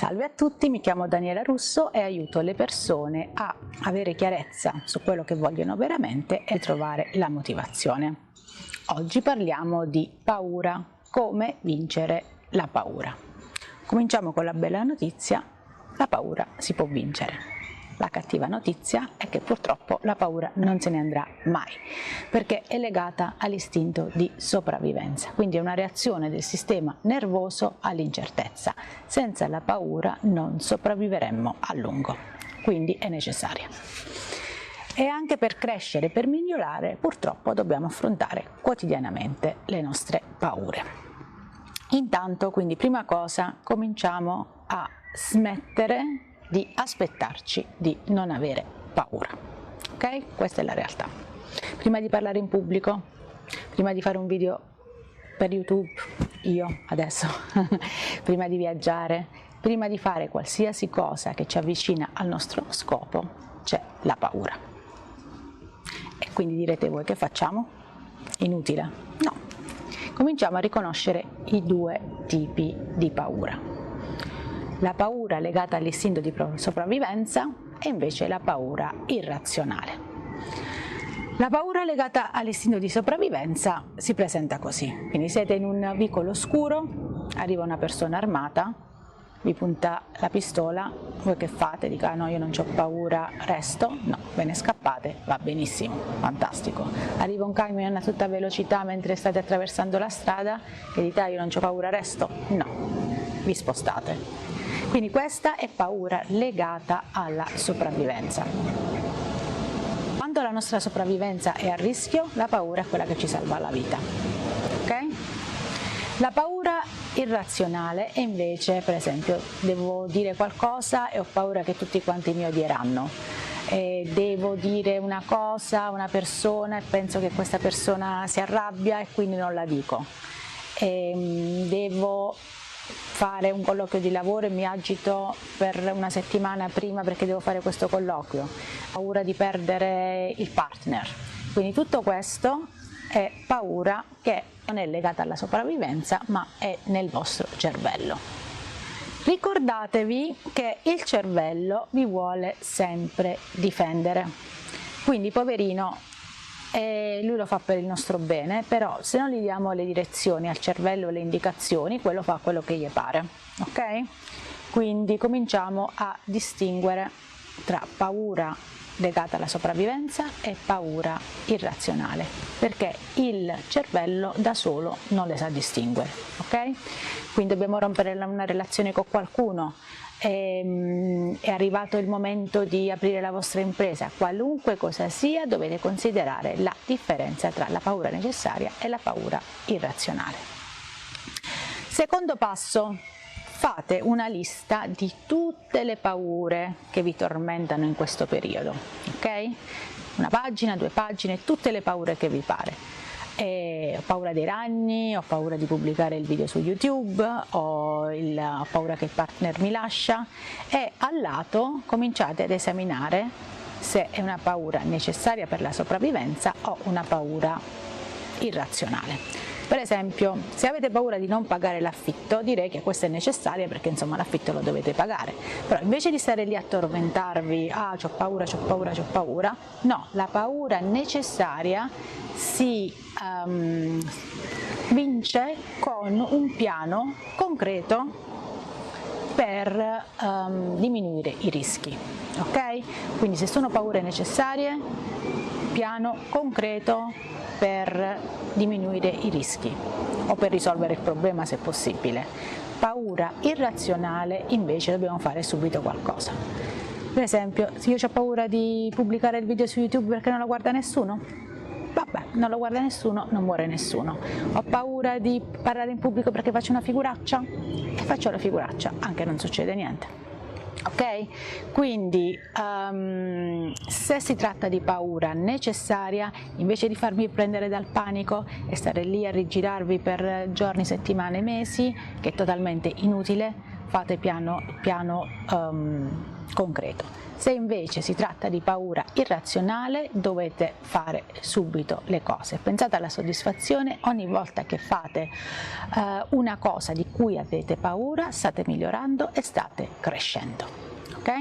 Salve a tutti, mi chiamo Daniela Russo e aiuto le persone a avere chiarezza su quello che vogliono veramente e trovare la motivazione. Oggi parliamo di paura, come vincere la paura. Cominciamo con la bella notizia: la paura si può vincere. La cattiva notizia è che purtroppo la paura non se ne andrà mai, perché è legata all'istinto di sopravvivenza, quindi è una reazione del sistema nervoso all'incertezza. Senza la paura non sopravviveremmo a lungo, quindi è necessaria. E anche per crescere, per migliorare, purtroppo dobbiamo affrontare quotidianamente le nostre paure. Intanto, quindi, prima cosa, cominciamo a smettere di aspettarci di non avere paura, ok? Questa è la realtà. Prima di parlare in pubblico, prima di fare un video per YouTube, io adesso, prima di viaggiare, prima di fare qualsiasi cosa che ci avvicina al nostro scopo, c'è la paura. E quindi direte voi: che facciamo? Inutile? No. Cominciamo a riconoscere i due tipi di paura. La paura legata all'istinto di sopravvivenza e invece la paura irrazionale. La paura legata all'istinto di sopravvivenza si presenta così: quindi siete in un vicolo oscuro, arriva una persona armata, vi punta la pistola, voi che fate? Dica: ah, no, io non ho paura, resto? No, ve ne scappate, va benissimo, fantastico. Arriva un camion a tutta velocità mentre state attraversando la strada e dite: ah, io non ho paura, resto? No, vi spostate. Quindi questa è paura legata alla sopravvivenza. Quando la nostra sopravvivenza è a rischio, la paura è quella che ci salva la vita. Okay? La paura irrazionale è invece, per esempio, devo dire qualcosa e ho paura che tutti quanti mi odieranno. Devo dire una cosa a una persona e penso che questa persona si arrabbia e quindi non la dico. Devo fare un colloquio di lavoro e mi agito per una settimana prima perché devo fare questo colloquio, paura di perdere il partner. Quindi tutto questo è paura che non è legata alla sopravvivenza, ma è nel vostro cervello. Ricordatevi che il cervello vi vuole sempre difendere, quindi poverino, lui lo fa per il nostro bene, però se non gli diamo le direzioni al cervello, le indicazioni, quello fa quello che gli pare, ok? Quindi cominciamo a distinguere tra paura legata alla sopravvivenza e paura irrazionale, perché il cervello da solo non le sa distinguere, ok? Quindi dobbiamo rompere una relazione con qualcuno, è arrivato il momento di aprire la vostra impresa, qualunque cosa sia, dovete considerare la differenza tra la paura necessaria e la paura irrazionale. Secondo passo: fate una lista di tutte le paure che vi tormentano in questo periodo, ok? Una pagina, 2 pagine, tutte le paure che vi pare. Ho paura dei ragni, ho paura di pubblicare il video su YouTube, ho paura che il partner mi lascia, e al lato cominciate ad esaminare se è una paura necessaria per la sopravvivenza o una paura irrazionale. Per esempio, se avete paura di non pagare l'affitto, direi che questa è necessaria perché insomma l'affitto lo dovete pagare, però invece di stare lì a tormentarvi: ah, c'ho paura, c'ho paura, c'ho paura, no, la paura necessaria si vince con un piano concreto per diminuire i rischi, ok? Quindi se sono paure necessarie, piano concreto per diminuire i rischi o per risolvere il problema se possibile. Paura irrazionale invece dobbiamo fare subito qualcosa. Per esempio, se io ho paura di pubblicare il video su YouTube perché non lo guarda nessuno, vabbè, non lo guarda nessuno, non muore nessuno. Ho paura di parlare in pubblico perché faccio una figuraccia e faccio la figuraccia, anche non succede niente. Ok? Quindi se si tratta di paura necessaria, invece di farvi prendere dal panico e stare lì a rigirarvi per giorni, settimane, mesi, che è totalmente inutile, fate piano concreto. Se invece si tratta di paura irrazionale, dovete fare subito le cose. Pensate alla soddisfazione: ogni volta che fate una cosa di cui avete paura, state migliorando e state crescendo. Ok?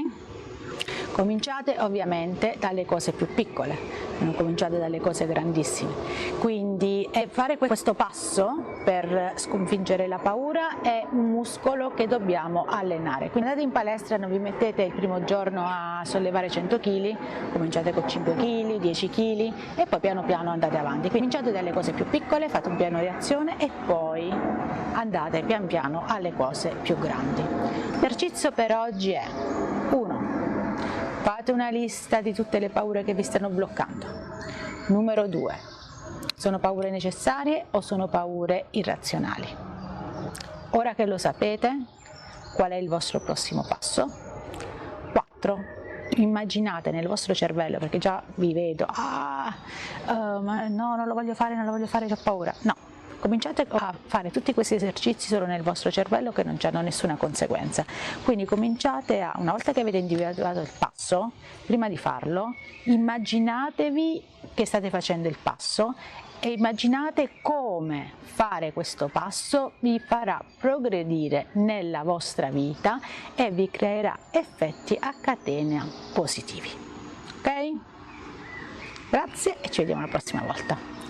Cominciate ovviamente dalle cose più piccole, non cominciate dalle cose grandissime. Quindi fare questo passo per sconfiggere la paura è un muscolo che dobbiamo allenare. Quindi andate in palestra, non vi mettete il primo giorno a sollevare 100 kg, cominciate con 5 kg, 10 kg e poi piano piano andate avanti. Quindi cominciate dalle cose più piccole, fate un piano di azione e poi andate pian piano alle cose più grandi. L'esercizio per oggi è: 1. Fate una lista di tutte le paure che vi stanno bloccando. Numero 2. Sono paure necessarie o sono paure irrazionali? Ora che lo sapete, qual è il vostro prossimo passo? 4. Immaginate nel vostro cervello, perché già vi vedo, ma no, non lo voglio fare, ho paura. No. Cominciate a fare tutti questi esercizi solo nel vostro cervello, che non hanno nessuna conseguenza. Quindi cominciate una volta che avete individuato il passo, prima di farlo, immaginatevi che state facendo il passo e immaginate come fare questo passo vi farà progredire nella vostra vita e vi creerà effetti a catena positivi. Ok? Grazie e ci vediamo la prossima volta.